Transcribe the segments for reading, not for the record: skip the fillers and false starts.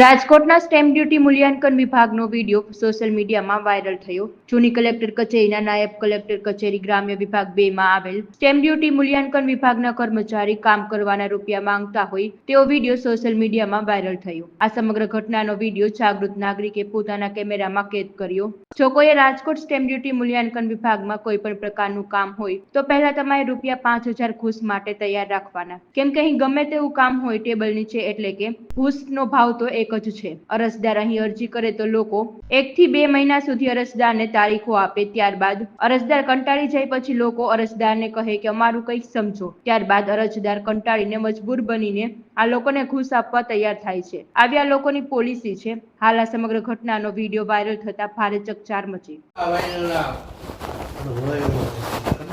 રાજકોટના stamp duty મૂલ્યાંકન વિભાગનો વિડીયો સોશિયલ મીડિયામાં વાયરલ થયો. જૂની કલેક્ટર કચેરીના નાયબ કલેક્ટર કચેરી ગ્રામ્ય વિભાગ 2 માં આવેલ સ્ટેમ્પ ડ્યુટી મૂલ્યાંકન વિભાગના કર્મચારી કામ કરવાના રૂપિયા માંગતા હોય તેવો વિડીયો સોશિયલ મીડિયામાં વાયરલ થયો. આ સમગ્ર ઘટનાનો વિડીયો જાગૃત નાગરિકે પોતાના કેમેરામાં કેદ કર્યો. જો કોઈએ રાજકોટ સ્ટેમ્પ ડ્યુટી મૂલ્યાંકન વિભાગમાં કોઈ પણ પ્રકારનું કામ હોય તો પહેલા તમારે રૂપિયા 5,000 ઘૂસ માટે તૈયાર રાખવાના, કેમ કે અહીં ગમે તેવું કામ હોય ટેબલ નીચે, એટલે કે ઘૂસનો ભાવ તો એક જ છે. અરજદાર અહીં અરજી કરે તો લોકો 1 થી 2 મહિના સુધી અરજદારને તારીખો આપે. ત્યારબાદ અરજદાર કંટાળી જાય પછી લોકો અરજદારને કહે કે અમારું કંઈક સમજો. ત્યારબાદ અરજદાર કંટાળીને મજબૂર બનીને આ લોકોને ઘૂસ આપવા તૈયાર થાય છે. આવી આ લોકોની પોલિસી છે. હાલ આ સમગ્ર ઘટનાનો વિડીયો વાયરલ થતા ભારે ચકચાર મચી.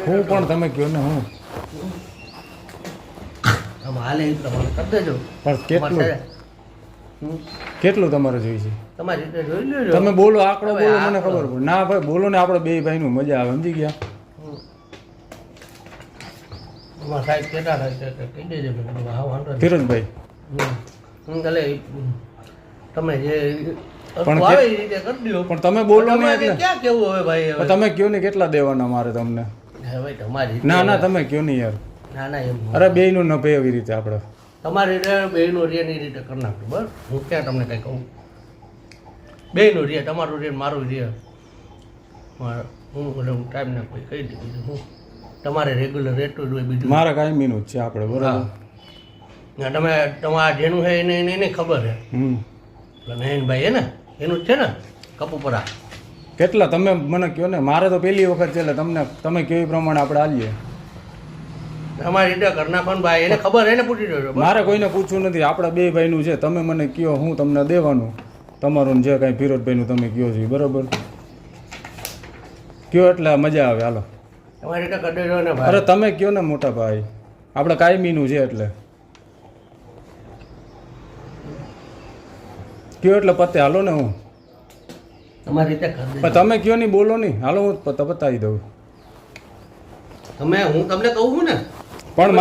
હું પણ તમે કહો ને હું હાલે એ પ્રમાણે કરી દેજો. પણ કેટલું તમારે જોઈએ છે? તમારી રીતે જોઈ લેજો. તમે બોલો, આંકડો બોલો, મને ખબર પડે. ના ભાઈ બોલો ને, આપણે બે ભાઈનું મજા આવે, સમજી ગયા? સાહેબ કેટલા થાય છે કહી દેજો. હા વાંધો ફિરોજભાઈ તમે જે પણ આવે એ રીતે કરી દો. પણ તમે બોલો ને, એટલે ક્યાં કેવું હવે ભાઈ? હવે તમે કયો ને કેટલા દેવાના મારે તમને? હવે તમારી ના ના તમે કયો નહીં યાર. ના ના એમ અરે બેયનું ન પે એવી રીતે આપણે તમારી બેયનું રે ની રીતે કરી નાખજો. બસ હું ક્યાં તમને કંઈ કહું? બેયનું રે, તમારું રે, મારું રે. હું ટાઈમ ના કોઈ કહી દીધું. હું તમારે રેગ્યુલર રેટું જ હોય. બીજું મારા કાયમીનું જ છે આપણે, બરાબર? તમે તમારા જેનું છે એને ખબર છે. નયનભાઈ હે ને, એનું જ છે ને કપુપરા. કેટલા તમે મને કહો ને. મારે તો પહેલી વખત છે, એટલે તમે કેવી પ્રમાણે આપણે આલીએ. તમારી રીતે ઘરના પણ ભાઈ એને ખબર, એને પૂછી જોજો. મારે કોઈને પૂછવું નથી. આપણા બે ભાઈનું છે. તમે મને કહો, હું તમને દેવાનું. તમારું જે કાંઈ ફિરોજભાઈનું તમે કહો છો, બરાબર કહો એટલે મજા આવે. હાલો તમારી રીતે કરી દેજો ને ભાઈ. અરે તમે કહો ને મોટા ભાઈ, આપણે કાયમીનું છે એટલે કહો એટલે પતે. હાલો ને, હું તમારી રીતે કરી દેજો. તમે કહો નહીં, બોલો નહીં. હાલો હું પતાવી દઉં. હું તમને કહું છું ને. પણ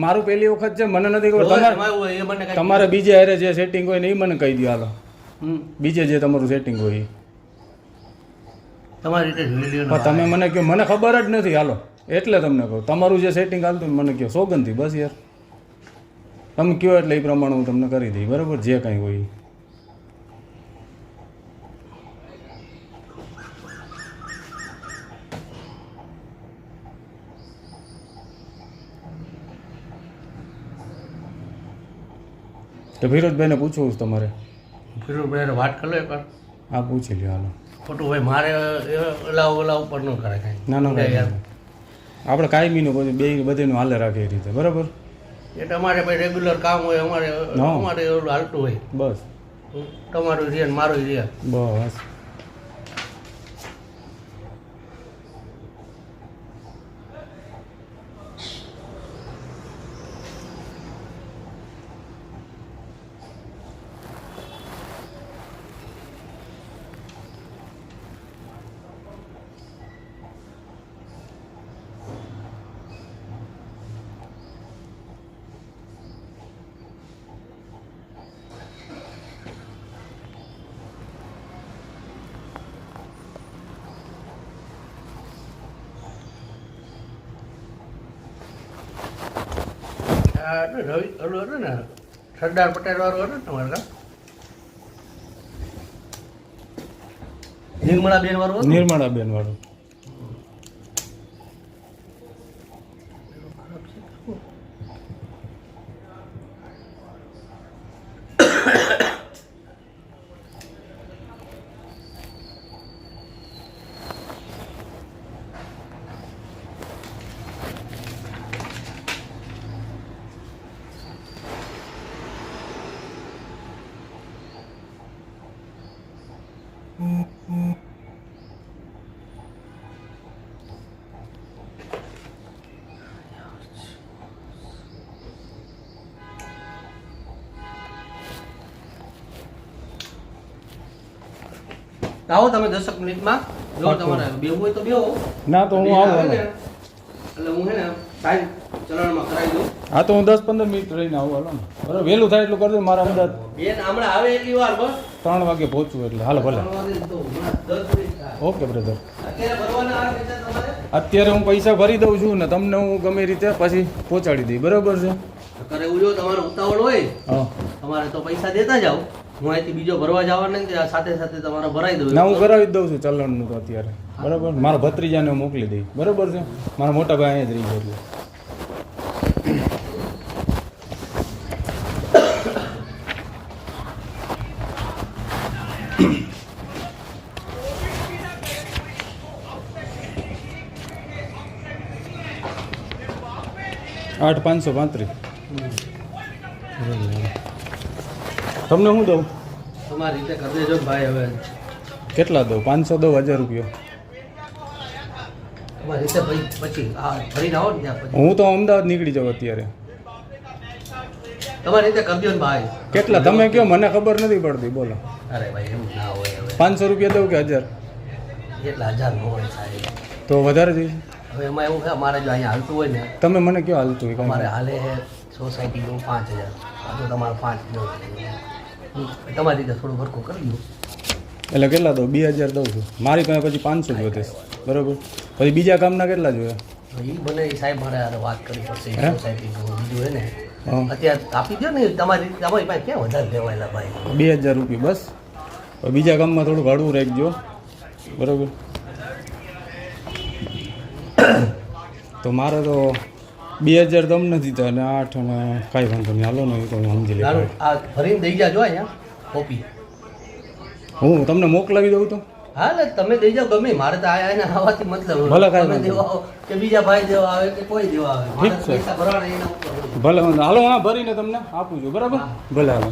મારું પહેલી વખત છે, મને નથી ખબર. તમારે બીજે હારે જે સેટિંગ હોય ને એ મને કહી દો. હાલો બીજે જે તમારું સેટિંગ હોય એ તમારી રીતે જોઈ લ્યો. પણ તમે મને કહો, મને ખબર જ નથી. હાલો એટલે તમને કહું, તમારું જે સેટિંગ હાલતું મને કહો સોગંદથી. બસ યાર તમે કહો એટલે એ પ્રમાણે હું તમને કરી દઈ, બરાબર? જે કાંઈ હોય. તો ફિરોજભાઈને પૂછવું તમારે? ફિરોજભાઈ વાત કરી લો એકવાર. હા પૂછી લ્યો. હાલો ખોટું ભાઈ મારે ઓલા ઉપર ન કરે કાંઈ. ના ના યાર, આપણે કાયમીનું બધું બે બધીનું હાલે રાખે એ રીતે, બરાબર? એ તમારે ભાઈ રેગ્યુલર કામ હોય, અમારે એવું હાલતું હોય. બસ તમારું રે ને મારું રે. બસ રવિ ઓલું હતું ને, સરદાર પટેલ વાળું હતું ને તમારે નિર્મળાબેન વાળું. નિર્મળાબેન વાળું. આવો તમે 10 મિનિટમાં. જો તમારે બેવું હોય તો બેવો. ના તો હું આવું. એટલે હું હે ને સાઈન ચલણમાં કરાવી દઉં. હા તો હું 10-15 મિનિટ રહીને આવું હાલો ને બરાબર વહેલું થાય એટલું કરજો મારા અમદાવાદ બેન હમણાં આવે એટલી વાર બસ 3 વાગે પહોંચવું એટલે હાલો ભલે 3 વાગે તો હમણાં 10 મિનિટ થાય. ઓકે બ્રધર અત્યારે ભરવાના આવે પૈસા તમારે? અત્યારે હું પૈસા ભરી દઉં છું ને તમને હું ગમે રીતે પછી પહોંચાડી દઈ બરાબર છે નકર એવું જો તમારે ઉતાવળ હોય હા તમારે તો પૈસા દેતા જાઓ હું અહીંથી બીજો ભરવા જવાનો નથી સાથે સાથે તમારે ભરાઈ દઉં ના હું કરાવી જ દઉં છું ચલણનું તો અત્યારે બરાબર મારા ભત્રીજાને હું મોકલી દઈ બરાબર છે મારા મોટા ભાઈ અહીંયા જ રહી છે એટલે 8,535 તમને હું દઉં તમારી રીતે કરી દેજો ને ભાઈ હવે કેટલા દઉં 500 દઉં 1000 રૂપિયા તમારી રીતે ભાઈ પછી આ ફરીને આવો ને ત્યાં પછી હું તો અમદાવાદ નીકળી જાઉં અત્યારે તમારી રીતે કરી દો ને ભાઈ કેટલા તમે કહો મને ખબર નથી પડતી બોલો અરે ભાઈ એવું ના હોય હવે 500 રૂપિયા દઉં કે 1000 એટલા 1000 નો હોય સાહેબ તો વધારે જઈશ હવે એમાં એવું છે અમારે જો અહીંયા હાલતું હોય ને તમે મને કયો હાલતું હોય અમારે કાંઈ હાલે છે સોસાયટીનું 5000 આ તો તમારે 5 નો તમારી રીતે થોડું ભરખું કરી દઉં એટલે કેટલા દઉં 2000 દઉં છું મારી પાસે પછી 500 જ વધે બરાબર પછી બીજા કામના કેટલા જોઈએ એ બને એ સાહેબ મારે હારે વાત કરવી પડશે હે? સોસાયટીનું બીજું હોય ને હા અત્યારે આપી દો ને તમારી પાસે ક્યાં વધારે લેવાયેલા ભાઈ 2000 રૂપિયા બસ હવે બીજા કામમાં થોડું હળવું રાખજો બરાબર તો મારે તો 2000 તમને દીધા અને 8 અને કાંઈ વાંધો નહીં હાલો ને એ તો હું સમજી લઈશ દારૂ આ ભરીને દઈ જાજો અહીંયા કોપી હું તમને મોકલાવી દઉં તો હા ને તમે દઈ જાઓ ગમે મારે તો આયા એને આવવાથી મતલબ ભલે કાંઈ તમે વાંધો દેવા આવો કે બીજા ભાઈ દેવા આવે કે કોઈ દેવા આવે મારે ઠીક છે. પૈસા ભરવાના એના ઉપર હોય. ભલે વાંધો હાલો હા ભરીને તમને આપું છું બરાબર ભલે હાલો